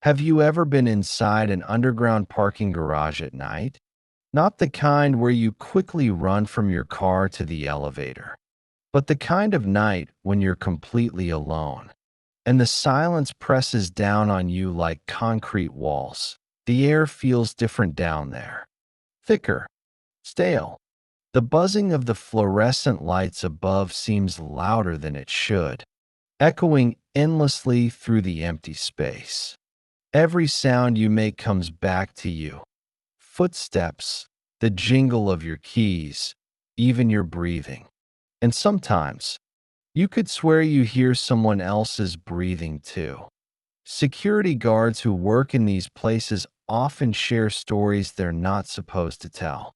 Have you ever been inside an underground parking garage at night? Not the kind where you quickly run from your car to the elevator, but the kind of night when you're completely alone and the silence presses down on you like concrete walls. The air feels different down there, thicker, stale. The buzzing of the fluorescent lights above seems louder than it should, echoing endlessly through the empty space. Every sound you make comes back to you. Footsteps, the jingle of your keys, even your breathing. And sometimes, you could swear you hear someone else's breathing too. Security guards who work in these places often share stories they're not supposed to tell.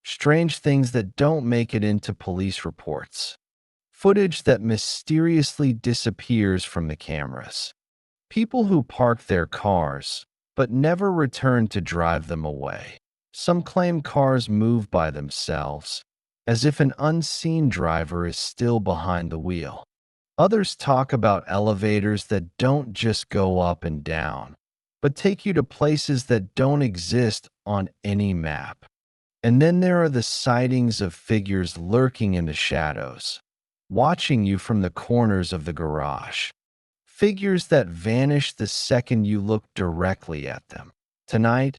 Strange things that don't make it into police reports. Footage that mysteriously disappears from the cameras. People who park their cars, but never return to drive them away. Some claim cars move by themselves, as if an unseen driver is still behind the wheel. Others talk about elevators that don't just go up and down, but take you to places that don't exist on any map. And then there are the sightings of figures lurking in the shadows, watching you from the corners of the garage. Figures that vanish the second you look directly at them. Tonight,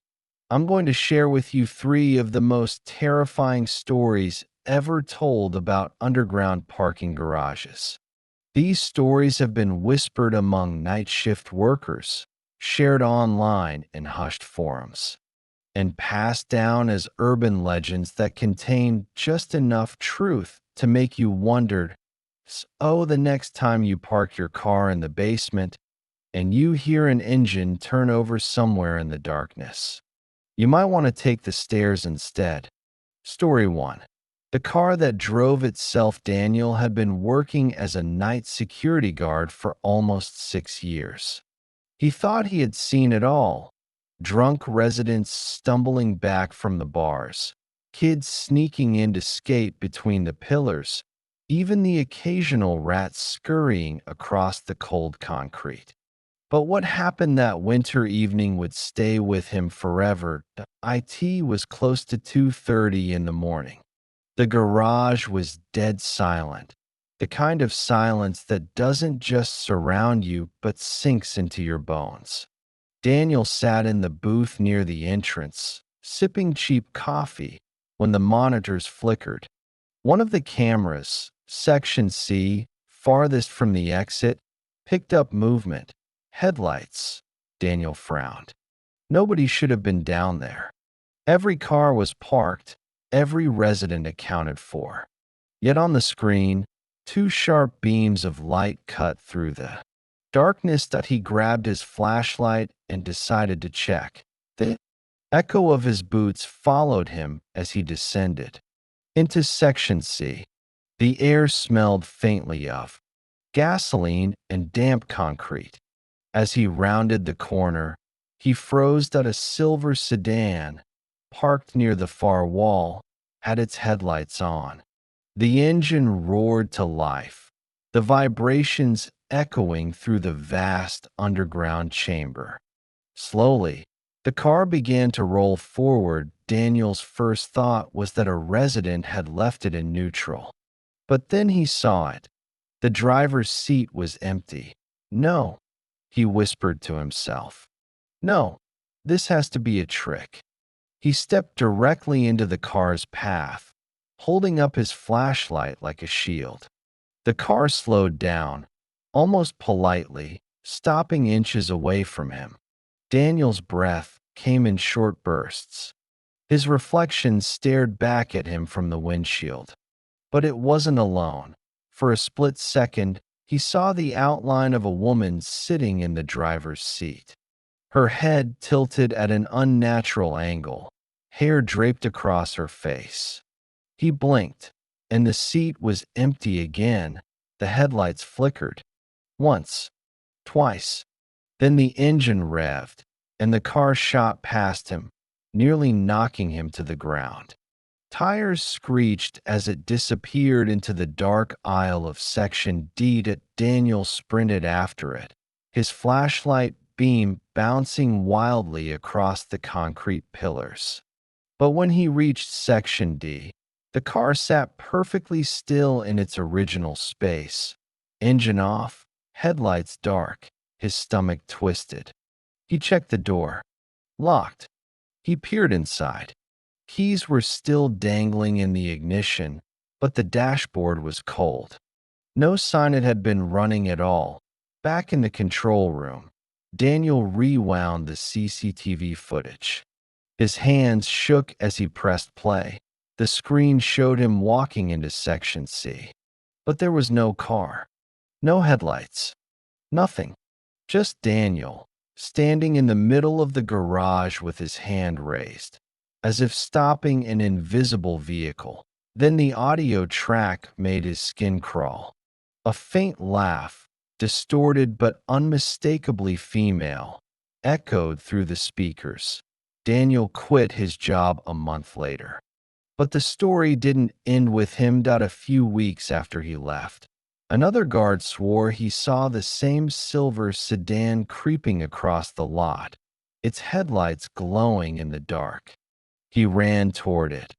I'm going to share with you three of the most terrifying stories ever told about underground parking garages. These stories have been whispered among night shift workers, shared online in hushed forums, and passed down as urban legends that contain just enough truth to make you wonder. So the next time you park your car in the basement and you hear an engine turn over somewhere in the darkness, you might want to take the stairs instead. Story 1. The car that drove itself. Daniel had been working as a night security guard for almost 6 years. He thought he had seen it all. Drunk residents stumbling back from the bars, kids sneaking in to skate between the pillars, even the occasional rat scurrying across the cold concrete. But what happened that winter evening would stay with him forever. It was close to 2:30 in the morning. The garage was dead silent, the kind of silence that doesn't just surround you but sinks into your bones. Daniel sat in the booth near the entrance, sipping cheap coffee, when the monitors flickered. One of the cameras, Section C, farthest from the exit, picked up movement. Headlights. Daniel frowned. Nobody should have been down there. Every car was parked, every resident accounted for. Yet on the screen, two sharp beams of light cut through the darkness. That he grabbed his flashlight and decided to check. The echo of his boots followed him as he descended into Section C. The air smelled faintly of gasoline and damp concrete. As he rounded the corner, he froze. That a silver sedan, parked near the far wall, had its headlights on. The engine roared to life, the vibrations echoing through the vast underground chamber. Slowly, the car began to roll forward. Daniel's first thought was that a resident had left it in neutral. But then he saw it. The driver's seat was empty. No, he whispered to himself. No, this has to be a trick. He stepped directly into the car's path, holding up his flashlight like a shield. The car slowed down, almost politely, stopping inches away from him. Daniel's breath came in short bursts. His reflection stared back at him from the windshield. But it wasn't alone. For a split second, he saw the outline of a woman sitting in the driver's seat. Her head tilted at an unnatural angle, hair draped across her face. He blinked, and the seat was empty again. The headlights flickered. Once, twice. Then the engine revved, and the car shot past him, nearly knocking him to the ground. Tires screeched as it disappeared into the dark aisle of Section D. Daniel sprinted after it, his flashlight beam bouncing wildly across the concrete pillars. But when he reached Section D, the car sat perfectly still in its original space. Engine off, headlights dark, his stomach twisted. He checked the door. Locked. He peered inside. Keys were still dangling in the ignition, but the dashboard was cold. No sign it had been running at all. Back in the control room, Daniel rewound the CCTV footage. His hands shook as he pressed play. The screen showed him walking into Section C. But there was no car, no headlights, nothing. Just Daniel, standing in the middle of the garage with his hand raised, as if stopping an invisible vehicle. Then the audio track made his skin crawl. A faint laugh, distorted but unmistakably female, echoed through the speakers. Daniel quit his job a month later. But the story didn't end with him. A few weeks after he left, another guard swore he saw the same silver sedan creeping across the lot, its headlights glowing in the dark. He ran toward it,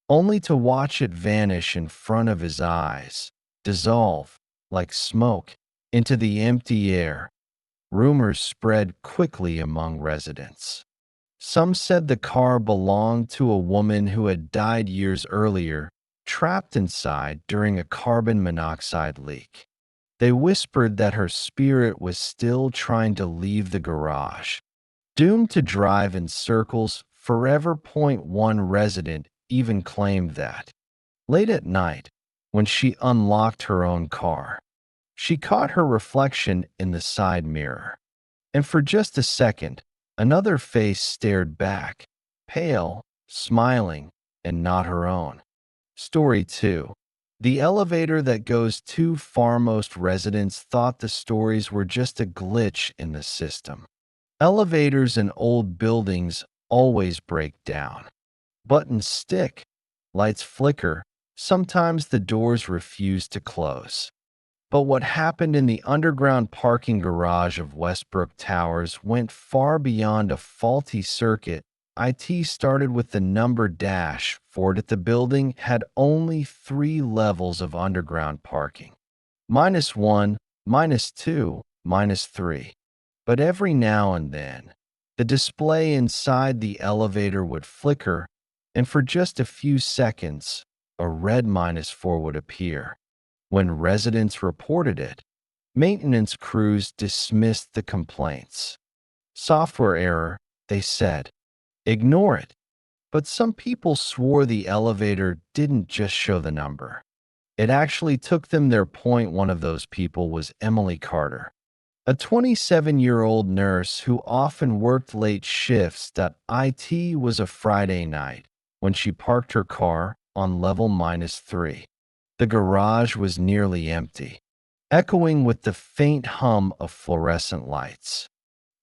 only to watch it vanish in front of his eyes, dissolve, like smoke, into the empty air. Rumors spread quickly among residents. Some said the car belonged to a woman who had died years earlier, trapped inside during a carbon monoxide leak. They whispered that her spirit was still trying to leave the garage, doomed to drive in circles forever. One resident even claimed that, late at night, when she unlocked her own car, she caught her reflection in the side mirror. And for just a second, another face stared back, pale, smiling, and not her own. Story 2. The elevator that goes too far. Most residents thought the stories were just a glitch in the system. Elevators in old buildings always break down. Buttons stick, lights flicker, sometimes the doors refuse to close. But what happened in the underground parking garage of Westbrook Towers went far beyond a faulty circuit. It started with the number -4. The building had only 3 levels of underground parking. -1, -2, -3. But every now and then, the display inside the elevator would flicker, and for just a few seconds, a red -4 would appear. When residents reported it, maintenance crews dismissed the complaints. Software error, they said. Ignore it. But some people swore the elevator didn't just show the number. It actually took them there. One of those people was Emily Carter, a 27-year-old nurse who often worked late shifts. It was a Friday night when she parked her car on level -3. The garage was nearly empty, echoing with the faint hum of fluorescent lights.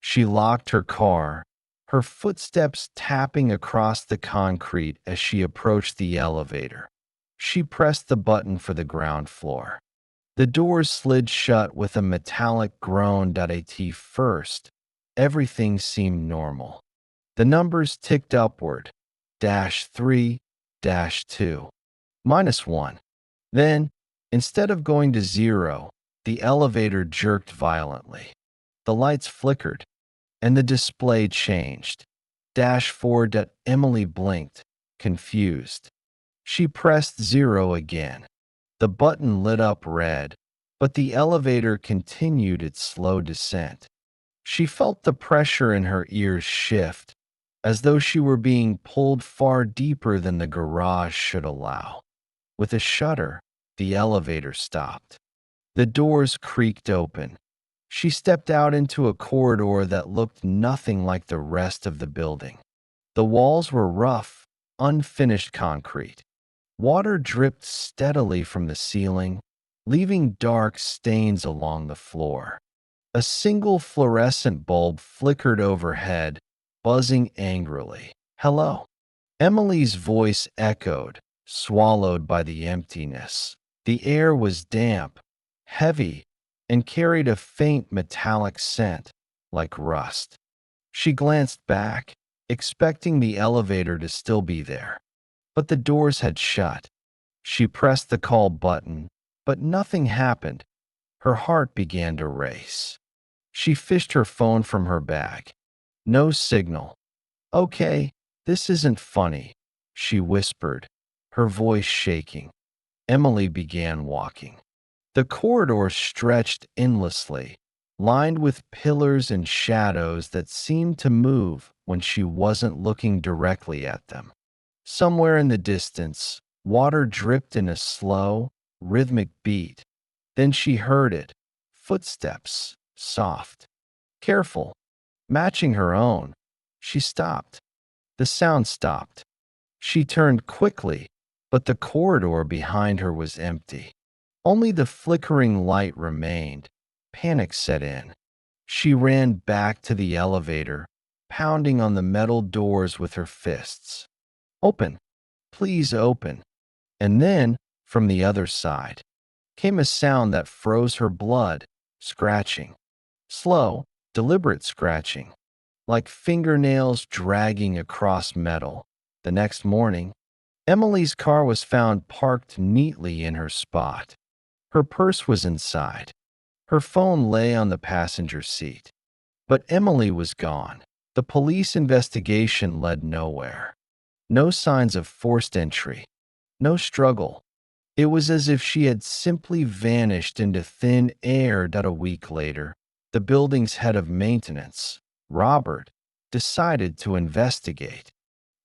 She locked her car, her footsteps tapping across the concrete as she approached the elevator. She pressed the button for the ground floor. The doors slid shut with a metallic groan. At first, everything seemed normal. The numbers ticked upward, -3, -2, -1. Then, instead of going to 0, the elevator jerked violently. The lights flickered, and the display changed. -4. Emily blinked, confused. She pressed 0 again. The button lit up red, but the elevator continued its slow descent. She felt the pressure in her ears shift, as though she were being pulled far deeper than the garage should allow. With a shudder, the elevator stopped. The doors creaked open. She stepped out into a corridor that looked nothing like the rest of the building. The walls were rough, unfinished concrete. Water dripped steadily from the ceiling, leaving dark stains along the floor. A single fluorescent bulb flickered overhead, buzzing angrily. "Hello." Emily's voice echoed, swallowed by the emptiness. The air was damp, heavy, and carried a faint metallic scent, like rust. She glanced back, expecting the elevator to still be there, but the doors had shut. She pressed the call button, but nothing happened. Her heart began to race. She fished her phone from her bag. No signal. "Okay, this isn't funny," she whispered, her voice shaking. Emily began walking. The corridor stretched endlessly, lined with pillars and shadows that seemed to move when she wasn't looking directly at them. Somewhere in the distance, water dripped in a slow, rhythmic beat. Then she heard it. Footsteps, soft, careful, matching her own. She stopped. The sound stopped. She turned quickly, but the corridor behind her was empty. Only the flickering light remained. Panic set in. She ran back to the elevator, pounding on the metal doors with her fists. "Open! Please open!" And then, from the other side, came a sound that froze her blood, scratching. Slow, deliberate scratching, like fingernails dragging across metal. The next morning, Emily's car was found parked neatly in her spot. Her purse was inside. Her phone lay on the passenger seat. But Emily was gone. The police investigation led nowhere. No signs of forced entry. No struggle. It was as if she had simply vanished into thin air. A week later, the building's head of maintenance, Robert, decided to investigate.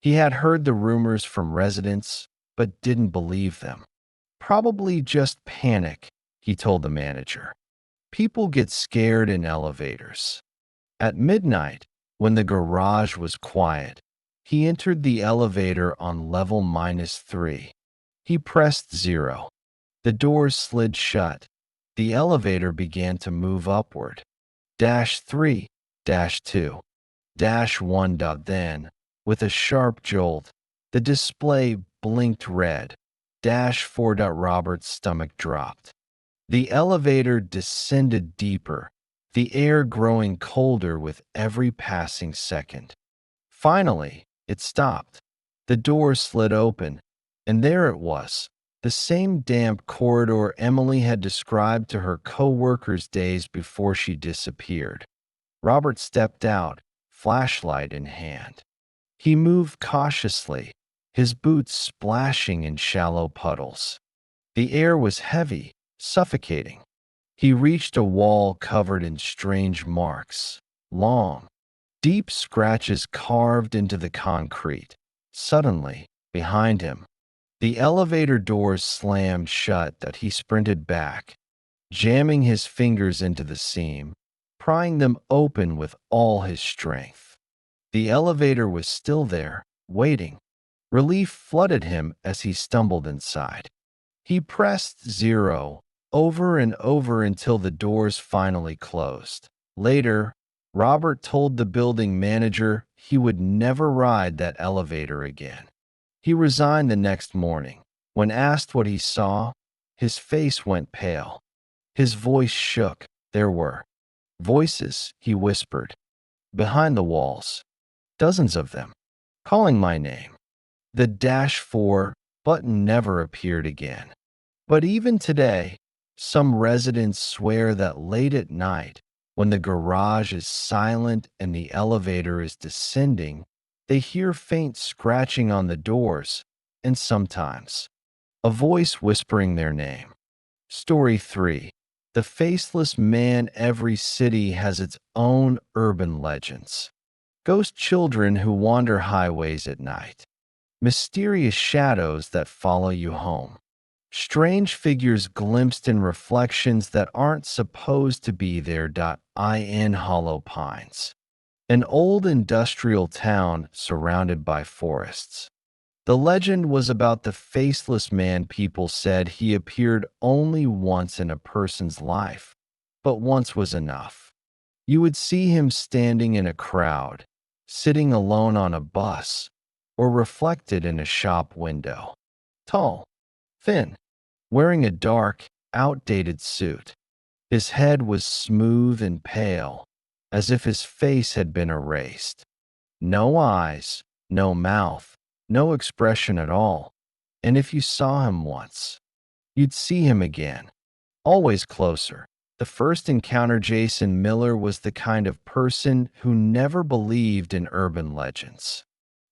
He had heard the rumors from residents, but didn't believe them. "Probably just panic," he told the manager. "People get scared in elevators." At midnight, when the garage was quiet, he entered the elevator on level -3. He pressed 0. The doors slid shut. The elevator began to move upward. -3, -2, -1. Then, with a sharp jolt, the display blinked red. -4. Robert's stomach dropped. The elevator descended deeper, the air growing colder with every passing second. Finally, it stopped. The door slid open, and there it was, the same damp corridor Emily had described to her co-workers days before she disappeared. Robert stepped out, flashlight in hand. He moved cautiously, his boots splashing in shallow puddles. The air was heavy, suffocating. He reached a wall covered in strange marks, long, deep scratches carved into the concrete. Suddenly, behind him, the elevator doors slammed shut. That he sprinted back, jamming his fingers into the seam, prying them open with all his strength. The elevator was still there, waiting. Relief flooded him as he stumbled inside. He pressed 0 over and over until the doors finally closed. Later, Robert told the building manager he would never ride that elevator again. He resigned the next morning. When asked what he saw, his face went pale. His voice shook. "There were voices," he whispered, "behind the walls. Dozens of them, calling my name." The -4 button never appeared again. But even today, some residents swear that late at night, when the garage is silent and the elevator is descending, they hear faint scratching on the doors, and sometimes a voice whispering their name. Story 3. The Faceless Man. Every city has its own urban legends. Ghost children who wander highways at night. Mysterious shadows that follow you home. Strange figures glimpsed in reflections that aren't supposed to be there. In Hollow Pines, an old industrial town surrounded by forests. The legend was about the Faceless Man. People said he appeared only once in a person's life, but once was enough. You would see him standing in a crowd, sitting alone on a bus, or reflected in a shop window. Tall, thin, wearing a dark, outdated suit. His head was smooth and pale, as if his face had been erased. No eyes, no mouth, no expression at all. And if you saw him once, you'd see him again, always closer. The first encounter Jason Miller was the kind of person who never believed in urban legends.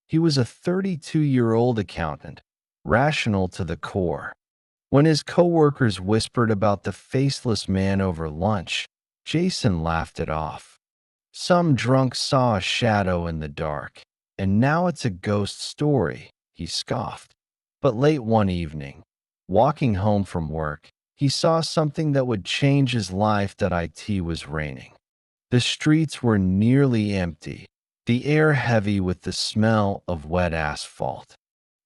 He was a 32-year-old accountant, rational to the core. When his coworkers whispered about the faceless man over lunch, Jason laughed it off. Some drunk saw a shadow in the dark, and now it's a ghost story, he scoffed. But late one evening, walking home from work, he saw something that would change his life. That IT was raining. The streets were nearly empty, the air heavy with the smell of wet asphalt.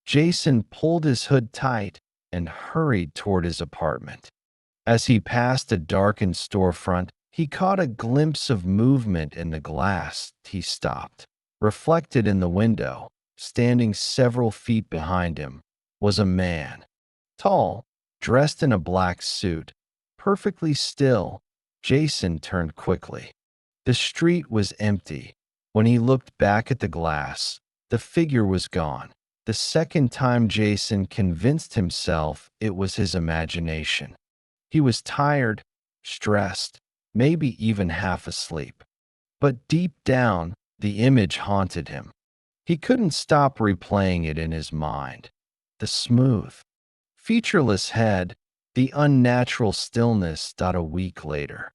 Jason pulled his hood tight and hurried toward his apartment. As he passed a darkened storefront, he caught a glimpse of movement in the glass. He stopped. Reflected in the window, standing several feet behind him, was a man. Tall, dressed in a black suit, perfectly still. Jason turned quickly. The street was empty. When he looked back at the glass, the figure was gone. The second time Jason convinced himself it was his imagination. He was tired, stressed, maybe even half asleep. But deep down, the image haunted him. He couldn't stop replaying it in his mind. The smooth, featureless head, the unnatural stillness. A week later,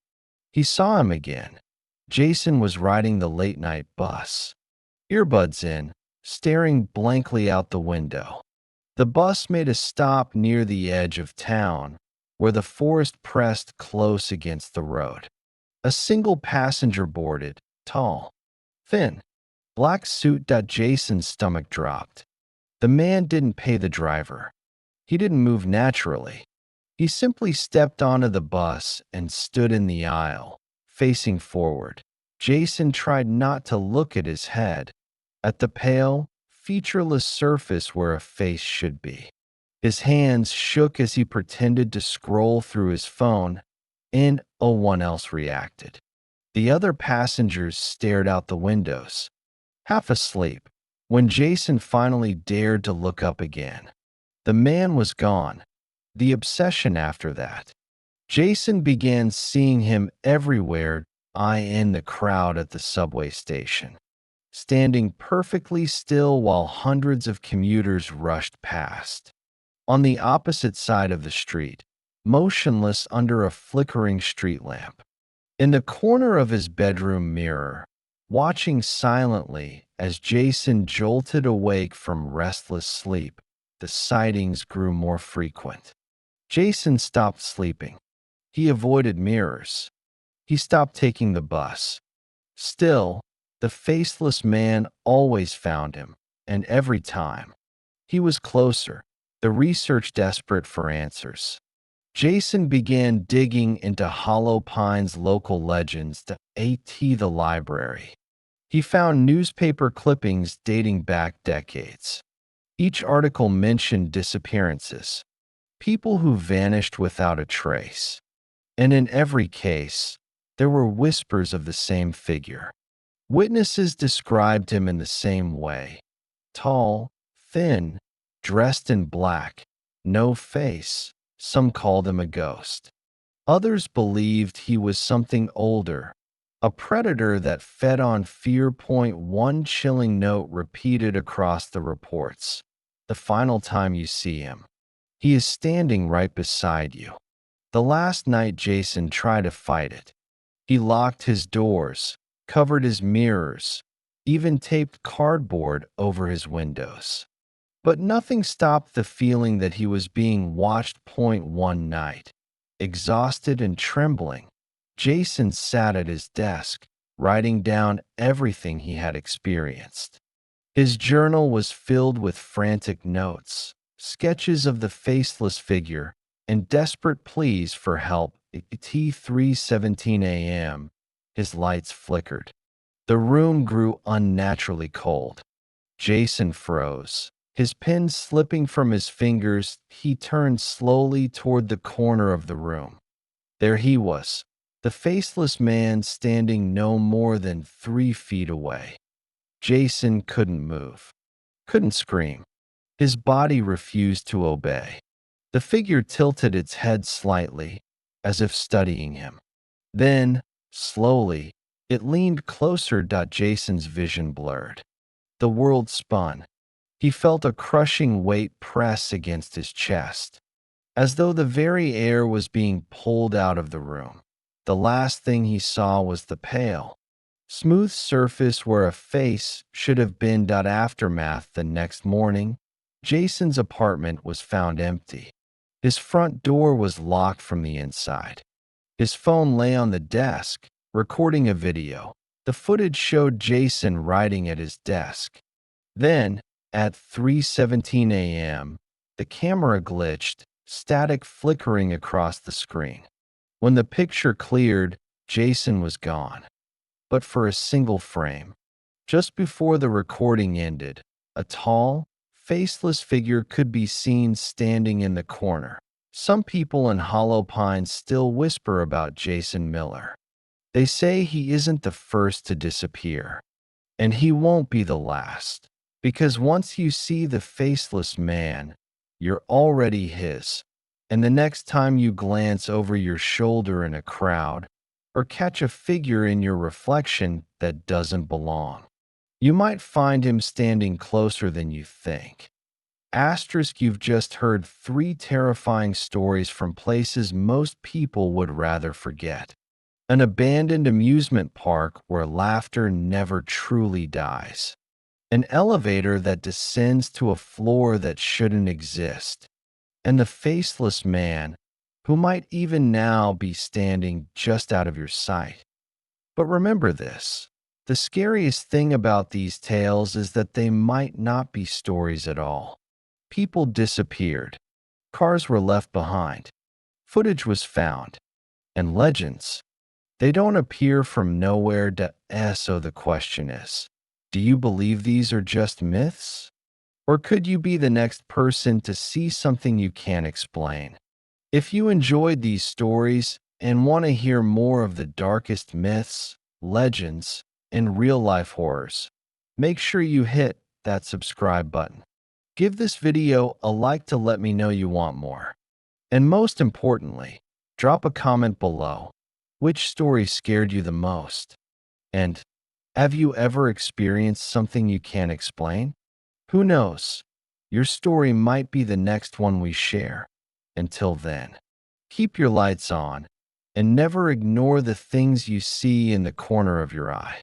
he saw him again. Jason was riding the late-night bus, earbuds in, staring blankly out the window. The bus made a stop near the edge of town, where the forest pressed close against the road. A single passenger boarded, tall, thin, black suit. Jason's stomach dropped. The man didn't pay the driver. He didn't move naturally. He simply stepped onto the bus and stood in the aisle, facing forward. Jason tried not to look at his head, at the pale, featureless surface where a face should be. His hands shook as he pretended to scroll through his phone, and no one else reacted. The other passengers stared out the windows, half asleep. When Jason finally dared to look up again, the man was gone. The obsession after that. Jason began seeing him everywhere. In the crowd at the subway station, standing perfectly still while hundreds of commuters rushed past. On the opposite side of the street, motionless under a flickering street lamp. In the corner of his bedroom mirror, watching silently as Jason jolted awake from restless sleep, the sightings grew more frequent. Jason stopped sleeping. He avoided mirrors. He stopped taking the bus. Still, the faceless man always found him, and every time, he was closer, the research desperate for answers. Jason began digging into Hollow Pine's local legends to the library. He found newspaper clippings dating back decades. Each article mentioned disappearances, people who vanished without a trace. And in every case, there were whispers of the same figure. Witnesses described him in the same way. Tall, thin, dressed in black, no face. Some called him a ghost. Others believed he was something older, a predator that fed on fear. One chilling note repeated across the reports. The final time you see him, he is standing right beside you. The last night Jason tried to fight it. He locked his doors, covered his mirrors, even taped cardboard over his windows. But nothing stopped the feeling that he was being watched. One night, exhausted and trembling, Jason sat at his desk, writing down everything he had experienced. His journal was filled with frantic notes, sketches of the faceless figure, and desperate pleas for help. At 3:17 a.m., his lights flickered. The room grew unnaturally cold. Jason froze, his pen slipping from his fingers. He turned slowly toward the corner of the room. There he was, the The faceless man standing no more than 3 feet away. Jason couldn't move, couldn't scream. His body refused to obey. The figure tilted its head slightly, as if studying him. Then, slowly, it leaned closer. Jason's vision blurred. The world spun. He felt a crushing weight press against his chest, as though the very air was being pulled out of the room. The last thing he saw was the pale, smooth surface where a face should have been. Aftermath. The next morning, Jason's apartment was found empty. His front door was locked from the inside. His phone lay on the desk, recording a video. The footage showed Jason writing at his desk. Then, at 3:17 a.m., the camera glitched, static flickering across the screen. When the picture cleared, Jason was gone. But for a single frame. Just before the recording ended, a tall, faceless figure could be seen standing in the corner. Some people in Hollow Pines still whisper about Jason Miller. They say he isn't the first to disappear, and he won't be the last, because once you see the faceless man, you're already his. And the next time you glance over your shoulder in a crowd, or catch a figure in your reflection that doesn't belong, you might find him standing closer than you think. Asterisk. You've just heard 3 terrifying stories from places most people would rather forget. An abandoned amusement park where laughter never truly dies. An elevator that descends to a floor that shouldn't exist. And the faceless man, who might even now be standing just out of your sight. But remember this. The scariest thing about these tales is that they might not be stories at all. People disappeared. Cars were left behind. Footage was found. And legends, they don't appear from nowhere. So the question is, do you believe these are just myths? Or could you be the next person to see something you can't explain? If you enjoyed these stories and want to hear more of the darkest myths, legends, and real-life horrors, make sure you hit that subscribe button. Give this video a like to let me know you want more. And most importantly, drop a comment below. Which story scared you the most? And have you ever experienced something you can't explain? Who knows? Your story might be the next one we share. Until then, keep your lights on and never ignore the things you see in the corner of your eye.